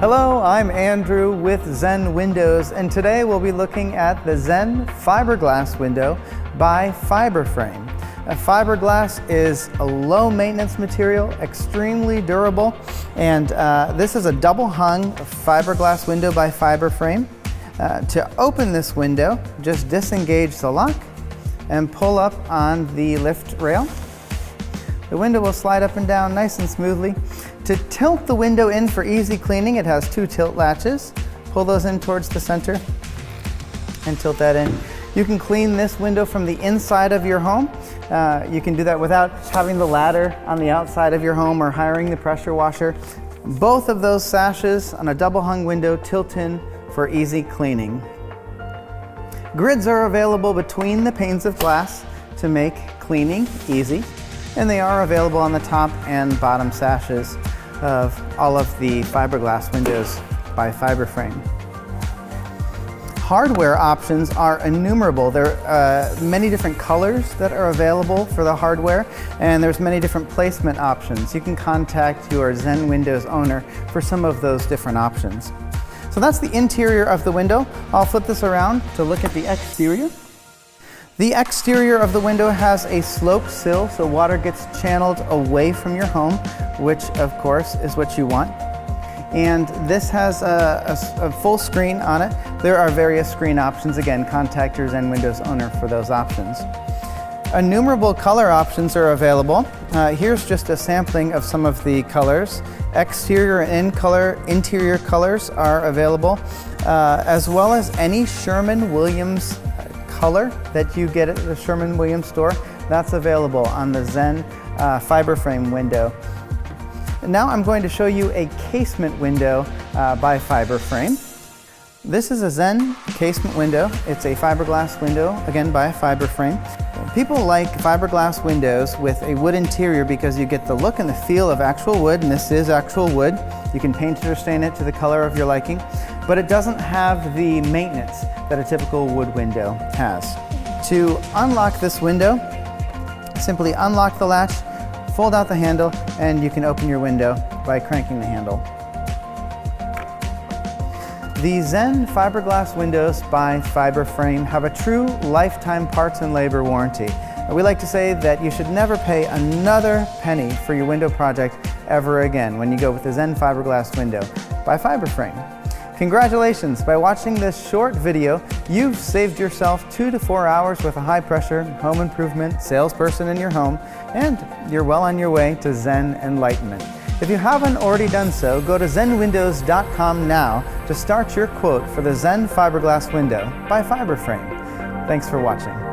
Hello, I'm Andrew with Zen Windows, and today we'll be looking at the Zen fiberglass window by FiberFrame. Fiberglass is a low maintenance material, extremely durable, and this is a double hung fiberglass window by FiberFrame. To open this window, just disengage the lock and pull up on the lift rail. The window will slide up and down nice and smoothly. To tilt the window in for easy cleaning, it has two tilt latches. Pull those in towards the center and tilt that in. You can clean this window from the inside of your home. You can do that without having the ladder on the outside of your home or hiring the pressure washer. Both of those sashes on a double hung window tilt in for easy cleaning. Grids are available between the panes of glass to make cleaning easy, and they are available on the top and bottom sashes of all of the fiberglass windows by FiberFrame. Hardware options are innumerable. There are many different colors that are available for the hardware, and there's many different placement options. You can contact your Zen Windows owner for some of those different options. So that's the interior of the window. I'll flip this around to look at the exterior. The exterior of the window has a sloped sill, so water gets channeled away from your home, which of course is what you want. And this has a full screen on it. There are various screen options. Again, contact your Zen Windows owner for those options. Innumerable color options are available. Here's just a sampling of some of the colors. Exterior and interior colors are available, as well as any Sherwin-Williams color that you get at the Sherwin-Williams store. That's available on the Zen FiberFrame window. Now I'm going to show you a casement window by FiberFrame. This is a Zen casement window. It's a fiberglass window, again by FiberFrame. People like fiberglass windows with a wood interior because you get the look and the feel of actual wood, and this is actual wood. You can paint it or stain it to the color of your liking, but it doesn't have the maintenance that a typical wood window has. To unlock this window, simply unlock the latch, fold out the handle, and you can open your window by cranking the handle. The Zen fiberglass windows by FiberFrame have a true lifetime parts and labor warranty. We like to say that you should never pay another penny for your window project ever again when you go with the Zen fiberglass window by FiberFrame. Congratulations! By watching this short video, you've saved yourself 2 to 4 hours with a high-pressure home improvement salesperson in your home, and you're well on your way to Zen enlightenment. If you haven't already done so, go to zenwindows.com now to start your quote for the Zen fiberglass window by FiberFrame. Thanks for watching.